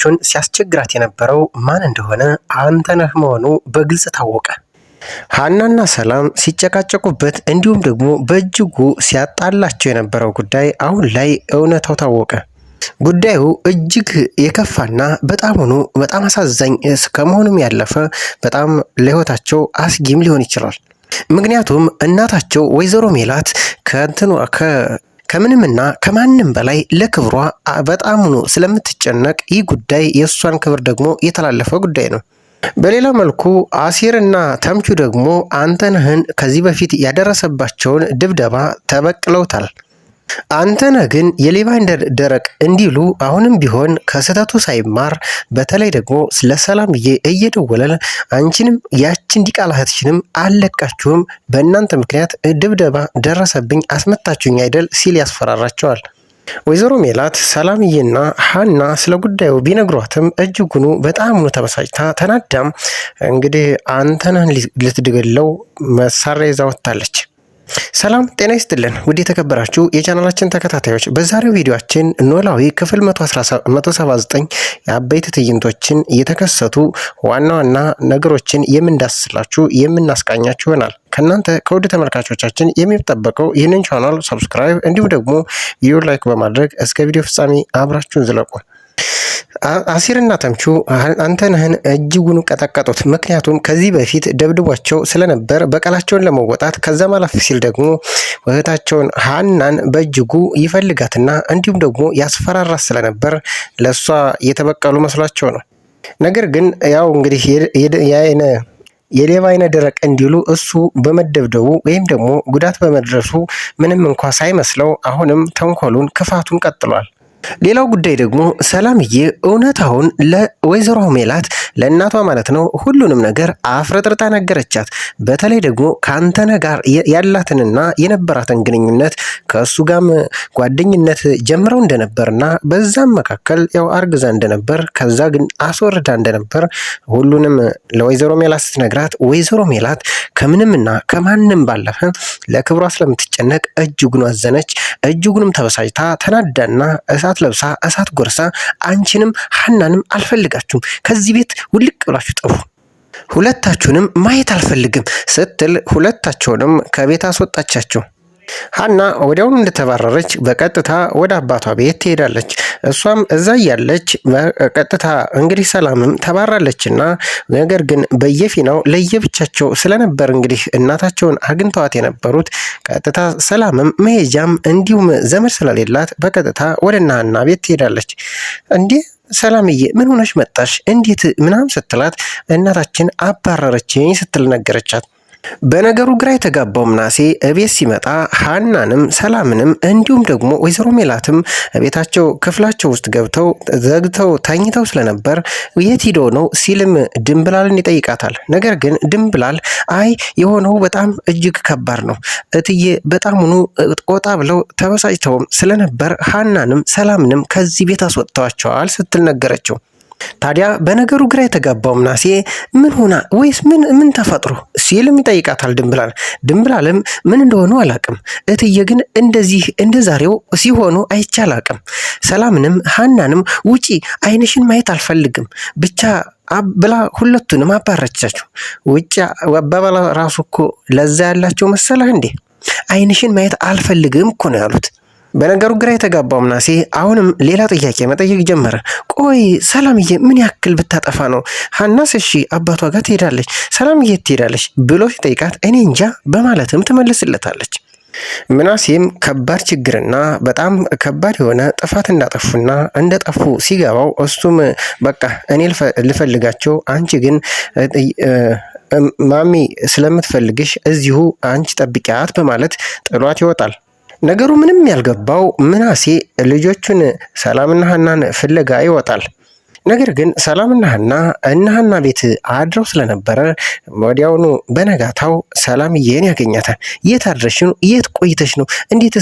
ልጆቹን ሲያስቸግራት የነበረው ማን እንደሆነ አንተነህ መሆኑ በግልጽ ታወቀ። ሀናና ሰላም ሲጨቃጨቁበት እንዲሁም ደግሞ በእጅጉ ሲያጣላቸው የነበረው ጉዳይ አሁን ላይ እውነታው ታወቀ። ጉዳዩ እጅግ የከፋና በጣም አሳዛኝ ከመሆኑም ያለፈ በጣም ለህይወታቸው አስጊም ሊሆን ይችላል። ምክንያቱም እናታቸው ወይዘሮ ሜላት ከምንምና ከማንም በላይ ለክብሯ በጣም ስለምትጨነቅ ይህ ጉዳይ የእሷን ክብር ደግሞ የተላለፈ ጉዳይ ነው። በሌላ መልኩ አሲርና ተምቹ ደግሞ አንተነህን ከዚህ በፊት ያደረሰባቸውን ድብደባ ተበቅለውታል። አንተነህ ግን የሌባ ደረቅ እንዲሉ አሁንም ቢሆን ከስህተቱ ሳይማር በተለይ ደግሞ ለሰላምዬ እየደወለ አንቺንም ያችን ዲቃላ እህትሽንም አለቃችሁም በእናንተ ምክንያት ድብደባ ደረሰብኝ አስመታችሁኝ አይደል ሲል ያስፈራራቸዋል። ወይዘሮ ሜላት ሰላምዬና ሀና ስለ ጉዳዩ ቢነግሯትም እጅጉኑ በጣም ተበሳጭታ ተናዳም እንግዲህ አንተነህን ልትገለው መሳሪያ ይዛ ወጥታለች። ሰላም ጤና ይስጥልን ውድ የተከበራችሁ የቻናላችን ተከታታዮች፣ በዛሬው ቪዲዮአችን ኖላዊ ክፍል 179 የአበይት ትዕይንቶችን የተከሰቱ ዋና ዋና ነገሮችን የምንዳስላችሁ የምናስቃኛችሁ ይሆናል። ከናንተ ከውድ ተመልካቾቻችን የሚጠበቀው ይህንን ቻናል ሰብስክራይብ እንዲሁም ደግሞ ቪዲዮ ላይክ በማድረግ እስከ ቪዲዮ ፍጻሜ አብራችሁን ዝለቁ። አሲርና ተምቹ አንተነህን እጅጉን ቀጠቀጡት። ምክንያቱም ከዚህ በፊት ደብድቧቸው ስለነበር በቀላቸውን ለመወጣት ከዛም አለፍ ሲል ደግሞ እህታቸውን ሀናን በእጅጉ ይፈልጋትና እንዲሁም ደግሞ ያስፈራራት ስለነበር ለሷ የተበቀሉ መስሏቸው ነው። ነገር ግን ያው እንግዲህ የሌባ አይነ ደረቅ እንዲሉ እሱ በመደብደቡ ወይም ደግሞ ጉዳት በመድረሱ ምንም እንኳ ሳይመስለው አሁንም ተንኮሉን ክፋቱን ቀጥሏል። ሌላው ጉዳይ ደግሞ ሰላምዬ እውነታውን ለወይዘሮ ሜላት ለእናቷ ማለት ነው ሁሉንም ነገር አፍረጥርጣ ነገረቻት። በተለይ ደግሞ ከአንተነህ ጋር ያላትንና የነበራትን ግንኙነት ከእሱ ጋርም ጓደኝነት ጀምረው እንደነበርና በዛም መካከል ያው አርግዛ እንደነበር ከዛ ግን አስወርዳ እንደነበር ሁሉንም ለወይዘሮ ሜላት ስትነግራት ወይዘሮ ሜላት ከምንምና ከማንም ባለፈ ለክብሯ ስለምትጨነቅ እጅጉን አዘነች። እጅጉንም ተበሳጭታ ተናዳና እሳት ለብሳ እሳት ጎርሳ አንቺንም ሀናንም አልፈልጋችሁም፣ ከዚህ ቤት ውልቅ ብላችሁ ጠፉ፣ ሁለታችሁንም ማየት አልፈልግም ስትል ሁለታቸውንም ከቤት አስወጣቻቸው። ሀና ወዲያውኑ እንደተባረረች በቀጥታ ወደ አባቷ ቤት ትሄዳለች። እሷም እዛ ያለች በቀጥታ እንግዲህ ሰላምም ተባራለችና ነገር ግን በየፊናው ለየብቻቸው ስለነበር እንግዲህ እናታቸውን አግኝተዋት የነበሩት ቀጥታ ሰላምም መሄጃም እንዲሁም ዘመድ ስለሌላት በቀጥታ ወደ ሀና ቤት ትሄዳለች። እንዴ ሰላምዬ ምን ሆነሽ መጣሽ እንዴት ምናም ስትላት እናታችን አባረረችኝ ስትል ነገረቻት። በነገሩ ግራ የተጋባው ምናሴ እቤት ሲመጣ ሀናንም ሰላምንም እንዲሁም ደግሞ ወይዘሮ ሜላትም ቤታቸው ክፍላቸው ውስጥ ገብተው ዘግተው ተኝተው ስለነበር የት ሄዶ ነው ሲልም ድንብላልን ይጠይቃታል። ነገር ግን ድንብላል አይ የሆነው በጣም እጅግ ከባድ ነው እትዬ በጣምኑ ቆጣ ብለው ተበሳጭተውም ስለነበር ሀናንም ሰላምንም ከዚህ ቤት አስወጥተዋቸዋል ስትል ነገረችው። ታዲያ በነገሩ ግራ የተጋባው ምናሴ ምን ሆና ወይስ ምን ተፈጥሮ ሲልም ይጠይቃታል። ድንብላልም ምን እንደሆኑ አላቅም እትዬ ግን እንደዚህ እንደዛሬው ሲሆኑ አይቻላቅም። ሰላምንም ሀናንም ውጪ አይንሽን ማየት አልፈልግም ብቻ ብላ ሁለቱንም አባረቻቸው። ውጪ አባባላ ራሱ እኮ ለዛ ያላቸው መሰለህ እንዴ? አይንሽን ማየት አልፈልግም እኮ ነው ያሉት። በነገሩ ግራ የተጋባው ምናሴ አሁንም ሌላ ጥያቄ መጠየቅ ጀመረ። ቆይ ሰላምዬ ምን ያክል ብታጠፋ ነው ሀናስ እሺ አባቷ ጋር ትሄዳለች ሰላምዬ ትሄዳለች ብሎ ሲጠይቃት እኔ እንጃ በማለትም ትመልስለታለች። ምናሴም ከባድ ችግርና በጣም ከባድ የሆነ ጥፋት እንዳጠፉና እንደጠፉ ሲገባው እሱም በቃ እኔ ልፈልጋቸው አንቺ ግን ማሚ ስለምትፈልግሽ እዚሁ አንቺ ጠብቂያት በማለት ጥሏት ይወጣል። ነገሩ ምንም ያልገባው ምናሴ ልጆቹን ሰላምና ሀናን ፍለጋ ይወጣል። ነገር ግን ሰላምና ሀና ቤት አድረው ስለነበረ ወዲያውኑ በነጋታው ሰላምዬን ያገኛታል። የት አድረሽ ነው? የት ቆይተሽ ነው? እንዴት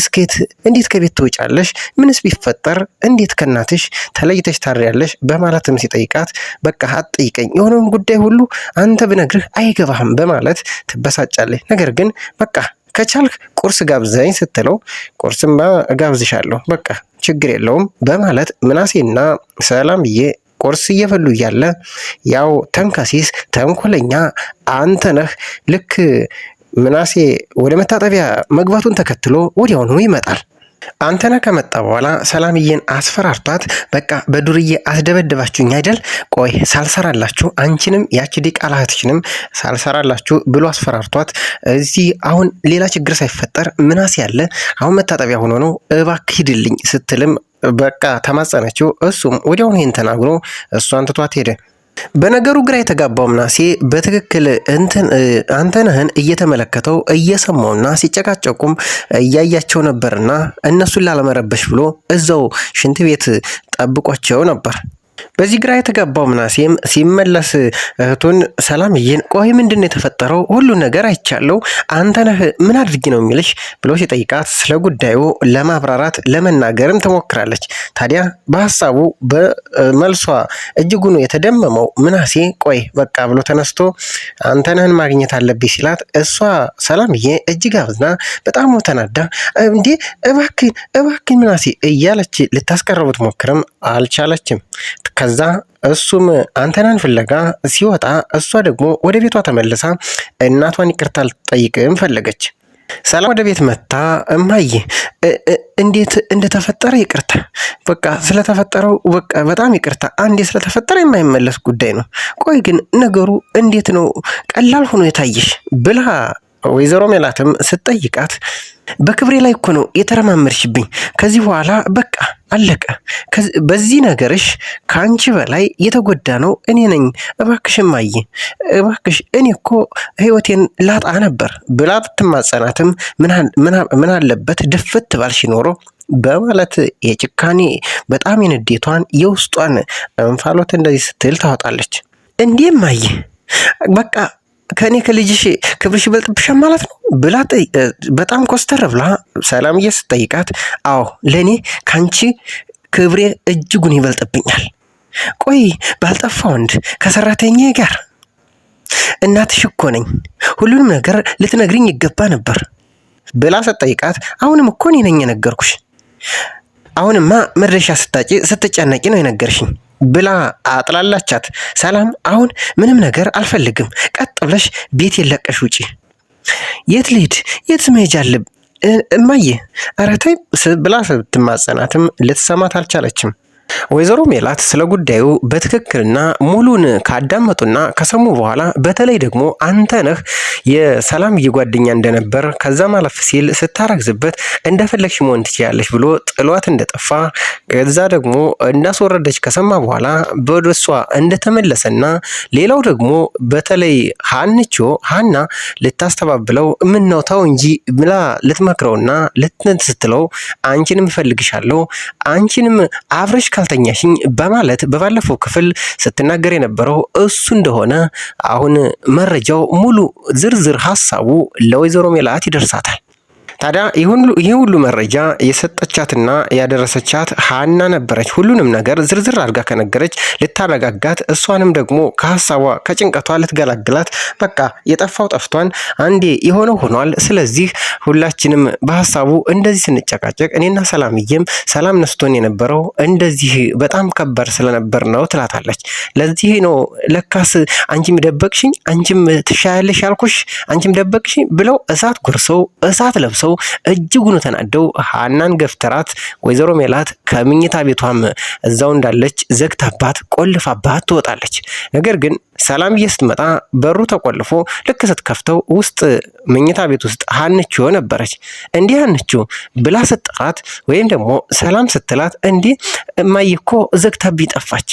ከቤት ትወጫለሽ? ምንስ ቢፈጠር እንዴት ከናትሽ ተለይተሽ ታድሪያለሽ? በማለትም ሲጠይቃት በቃ አትጠይቀኝ፣ የሆነውን ጉዳይ ሁሉ አንተ ብነግርህ አይገባህም በማለት ትበሳጫለች። ነገር ግን በቃ ከቻልክ ቁርስ ጋብዘኝ ስትለው ቁርስማ ጋብዝሻለሁ በቃ ችግር የለውም በማለት ምናሴና ሰላምዬ ቁርስ እየበሉ እያለ ያው ተንከሲስ ተንኮለኛ አንተነህ ልክ ምናሴ ወደ መታጠቢያ መግባቱን ተከትሎ ወዲያውኑ ይመጣል። አንተነህ ከመጣ በኋላ ሰላምዬን አስፈራርቷት በቃ በዱርዬ አስደበደባችሁኝ አይደል? ቆይ ሳልሰራላችሁ አንቺንም ያቺ ዲቃላ እህትሽንም ሳልሰራላችሁ ብሎ አስፈራርቷት እዚህ አሁን ሌላ ችግር ሳይፈጠር ምናሴ ያለ አሁን መታጠቢያ ሆኖ ነው እባክህ ሂድልኝ ስትልም በቃ ተማጸነችው። እሱም ወዲያውኑ ይህን ተናግሮ እሷን ትቷት ሄደ። በነገሩ ግራ የተጋባው ምናሴ በትክክል አንተነህን እየተመለከተው እየሰማውና ሲጨቃጨቁም እያያቸው ነበርና እነሱን ላለመረበሽ ብሎ እዛው ሽንት ቤት ጠብቋቸው ነበር። በዚህ ግራ የተጋባው ምናሴም ሲመለስ እህቱን ሰላምዬን ቆይ ምንድን የተፈጠረው? ሁሉ ነገር አይቻለው አንተነህ ምን አድርጊ ነው የሚልሽ ብሎ ሲጠይቃት ስለ ጉዳዩ ለማብራራት ለመናገርም ትሞክራለች። ታዲያ በሀሳቡ በመልሷ እጅጉን የተደመመው ምናሴ ቆይ በቃ ብሎ ተነስቶ አንተነህን ማግኘት አለብኝ ሲላት እሷ ሰላምዬ እጅግ አዝና በጣም ተናዳ እንዴ እባክህ ምናሴ እያለች ልታስቀርቡት ሞክርም አልቻለችም። ከዛ እሱም አንተነህን ፍለጋ ሲወጣ እሷ ደግሞ ወደ ቤቷ ተመልሳ እናቷን ይቅርታ ልትጠይቅም ፈለገች። ሰላም ወደ ቤት መታ እማዬ እንዴት እንደተፈጠረ ይቅርታ፣ በቃ ስለተፈጠረው በቃ በጣም ይቅርታ፣ አንዴ ስለተፈጠረ የማይመለስ ጉዳይ ነው። ቆይ ግን ነገሩ እንዴት ነው ቀላል ሆኖ የታየሽ ብላ ወይዘሮ ሜላትም ስትጠይቃት በክብሬ ላይ እኮ ነው የተረማመድሽብኝ። ከዚህ በኋላ በቃ አለቀ። በዚህ ነገርሽ ከአንቺ በላይ የተጎዳ ነው እኔ ነኝ። እባክሽ እማዬ እባክሽ እኔ እኮ ህይወቴን ላጣ ነበር ብላ ብትማጸናትም ምን አለበት ድፍት ባልሽ ኖሮ በማለት የጭካኔ በጣም የንዴቷን የውስጧን እንፋሎት እንደዚህ ስትል ታወጣለች። እንዴ እማዬ በቃ ከኔ ከልጅሽ ክብርሽ ይበልጥብሻል ማለት ነው ብላ በጣም ኮስተር ብላ ሰላምዬ ስትጠይቃት አዎ ለኔ ካንቺ ክብሬ እጅጉን ይበልጥብኛል። ቆይ ባልጠፋ ወንድ ከሰራተኛዬ ጋር እናትሽ እኮ ነኝ፣ ሁሉንም ነገር ልትነግሪኝ ይገባ ነበር ብላ ስትጠይቃት አሁንም እኮ እኔ ነኝ የነገርኩሽ፣ አሁንማ መድረሻ ስታጪ ስትጨነቂ ነው የነገርሽኝ ብላ አጥላላቻት። ሰላም አሁን ምንም ነገር አልፈልግም፣ ቀጥ ብለሽ ቤት የለቀሽ ውጪ። የት ልሂድ? የት መሄጃ አለብ እማዬ ኧረ ተይ ብላ ስትማጸናትም ልትሰማት አልቻለችም። ወይዘሮ ሜላት ስለ ጉዳዩ በትክክልና ሙሉን ካዳመጡና ከሰሙ በኋላ በተለይ ደግሞ አንተነህ የሰላምዬ ጓደኛ እንደነበር ከዛ ማለፍ ሲል ስታረግዝበት እንደፈለግሽ መሆን ትችያለሽ ብሎ ጥሏት እንደጠፋ ከዛ ደግሞ እንዳስወረደች ከሰማ በኋላ በደሷ እንደተመለሰና ሌላው ደግሞ በተለይ ሀና ልታስተባብለው ምን ነው ተው እንጂ ብላ ልትመክረውና ልትስትለው አንቺንም እፈልግሻለሁ አንቺንም አብረሽ ካልተኛሽኝ በማለት በባለፈው ክፍል ስትናገር የነበረው እሱ እንደሆነ አሁን መረጃው ሙሉ ዝርዝር ሀሳቡ ለወይዘሮ ሜላት ይደርሳታል። ታዲያ ይህ ሁሉ መረጃ የሰጠቻትና ያደረሰቻት ሀና ነበረች። ሁሉንም ነገር ዝርዝር አድርጋ ከነገረች ልታረጋጋት፣ እሷንም ደግሞ ከሀሳቧ ከጭንቀቷ ልትገላግላት በቃ የጠፋው ጠፍቷን አንዴ የሆነው ሆኗል። ስለዚህ ሁላችንም በሀሳቡ እንደዚህ ስንጨቃጨቅ እኔና ሰላምዬም ሰላም ነስቶን የነበረው እንደዚህ በጣም ከባድ ስለነበር ነው ትላታለች። ለዚህ ነው ለካስ አንቺም ደበቅሽኝ፣ አንቺም ትሻያለሽ ያልኩሽ፣ አንቺም ደበቅሽኝ ብለው እሳት ጎርሰው እሳት ለብሰው እጅጉን ተናደው ሀናን ገፍተራት ወይዘሮ ሜላት ከምኝታ ቤቷም እዛው እንዳለች ዘግታባት ቆልፋባት ትወጣለች። ነገር ግን ሰላምዬ ስትመጣ በሩ ተቆልፎ ልክ ስትከፍተው ውስጥ መኝታ ቤት ውስጥ ሀንቾ ነበረች። እንዲህ ሀንቾ ብላ ስትጠራት ወይም ደግሞ ሰላም ስትላት እንዲህ እማዬ እኮ ዘግታብኝ ጠፋች፣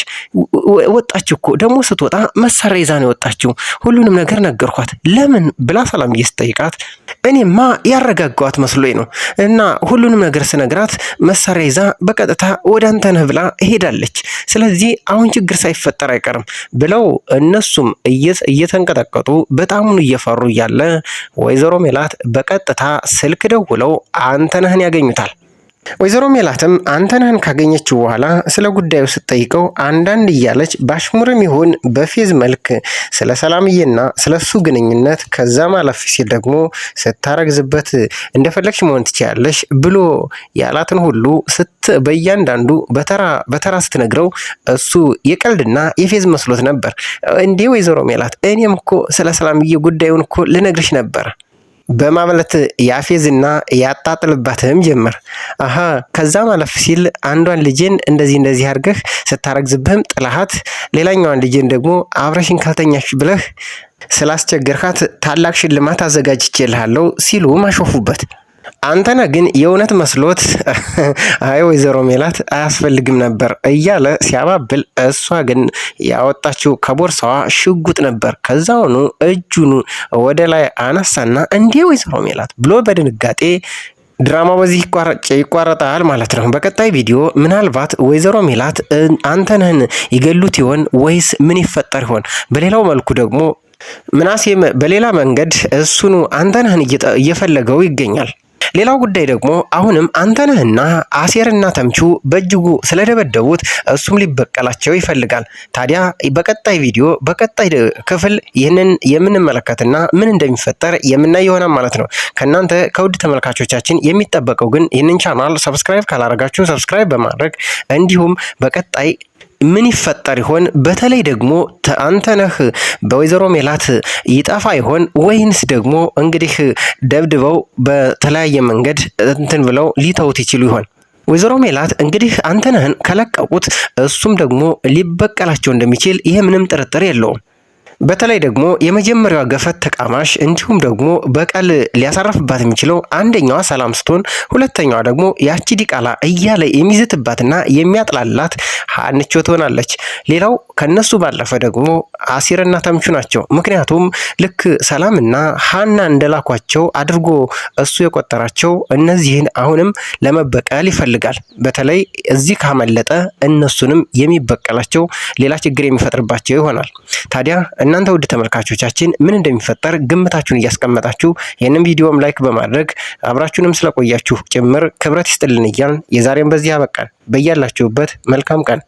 ወጣች እኮ ደግሞ ስትወጣ መሳሪያ ይዛ ነው የወጣችው፣ ሁሉንም ነገር ነገርኳት ለምን ብላ ሰላምዬ ስትጠይቃት እኔማ ያረጋጋዋት መስሎኝ ነው እና ሁሉንም ነገር ስነግራት መሳሪያ ይዛ በቀጥታ ወደ አንተነህ ብላ ሄዳለች። ስለዚህ አሁን ችግር ሳይፈጠር አይቀርም ብለው እነሱም እየተንቀጠቀጡ በጣሙን እየፈሩ እያለ ወይዘሮ ሜላት በቀጥታ ስልክ ደውለው አንተነህን ያገኙታል። ወይዘሮ ሜላትም አንተነህን ካገኘችው በኋላ ስለ ጉዳዩ ስትጠይቀው አንዳንድ እያለች ባሽሙርም ይሁን በፌዝ መልክ ስለ ሰላምዬና ስለሱ ግንኙነት ከዛም አለፍ ሲል ደግሞ ስታረግዝበት እንደፈለግሽ መሆን ትችያለሽ ብሎ ያላትን ሁሉ በእያንዳንዱ በተራ ስትነግረው እሱ የቀልድና የፌዝ መስሎት ነበር። እንዴ ወይዘሮ ሜላት እኔም እኮ ስለ ሰላምዬ ጉዳዩን እኮ ልነግርሽ ነበር በማለት ያፌዝና ያጣጥልባትም ጀመር። ከዛም አለፍ ሲል አንዷን ልጅን እንደዚህ አድርገህ ስታረግዝብህም ጥላሃት ሌላኛዋን ልጅን ደግሞ አብረሽን ካልተኛሽ ብለህ ስላስቸገርካት ታላቅ ሽልማት አዘጋጅቼልሃለሁ ሲሉ ማሾፉበት። አንተነህ ግን የእውነት መስሎት አይ ወይዘሮ ሜላት አያስፈልግም ነበር እያለ ሲያባብል፣ እሷ ግን ያወጣችው ከቦርሳዋ ሽጉጥ ነበር። ከዛውኑ እጁን ወደ ላይ አነሳና እንዴ ወይዘሮ ሜላት ብሎ በድንጋጤ ድራማው በዚህ ይቋረጣል ማለት ነው። በቀጣይ ቪዲዮ ምናልባት ወይዘሮ ሜላት አንተነህን ይገሉት ይሆን ወይስ ምን ይፈጠር ይሆን? በሌላው መልኩ ደግሞ ምናሴም በሌላ መንገድ እሱኑ አንተነህን እየፈለገው ይገኛል። ሌላው ጉዳይ ደግሞ አሁንም አንተነህና አሴርና ተምቹ በእጅጉ ስለደበደቡት እሱም ሊበቀላቸው ይፈልጋል። ታዲያ በቀጣይ ቪዲዮ በቀጣይ ክፍል ይህንን የምንመለከትና ምን እንደሚፈጠር የምናይ ይሆናል ማለት ነው። ከእናንተ ከውድ ተመልካቾቻችን የሚጠበቀው ግን ይህንን ቻናል ሰብስክራይብ ካላረጋችሁ ሰብስክራይብ በማድረግ እንዲሁም በቀጣይ ምን ይፈጠር ይሆን? በተለይ ደግሞ አንተነህ በወይዘሮ ሜላት ይጠፋ ይሆን ወይንስ ደግሞ እንግዲህ ደብድበው በተለያየ መንገድ እንትን ብለው ሊተውት ይችሉ ይሆን? ወይዘሮ ሜላት እንግዲህ አንተነህን ከለቀቁት እሱም ደግሞ ሊበቀላቸው እንደሚችል ይሄ ምንም ጥርጥር የለውም። በተለይ ደግሞ የመጀመሪያዋ ገፈት ተቃማሽ እንዲሁም ደግሞ በቀል ሊያሳርፍባት የሚችለው አንደኛዋ ሰላም ስትሆን፣ ሁለተኛዋ ደግሞ ያቺ ዲቃላ እያለ የሚዝትባትና የሚያጥላላት ሀንቾ ትሆናለች። ሌላው ከነሱ ባለፈ ደግሞ አሲርና ተምቹ ናቸው። ምክንያቱም ልክ ሰላምና ሀና እንደላኳቸው አድርጎ እሱ የቆጠራቸው እነዚህን አሁንም ለመበቀል ይፈልጋል። በተለይ እዚህ ካመለጠ እነሱንም የሚበቀላቸው ሌላ ችግር የሚፈጥርባቸው ይሆናል። ታዲያ እናንተ ውድ ተመልካቾቻችን ምን እንደሚፈጠር ግምታችሁን እያስቀመጣችሁ ይህንን ቪዲዮም ላይክ በማድረግ አብራችሁንም ስለቆያችሁ ጭምር ክብረት ይስጥልን እያልን የዛሬን በዚህ አበቃን። በያላችሁበት መልካም ቀን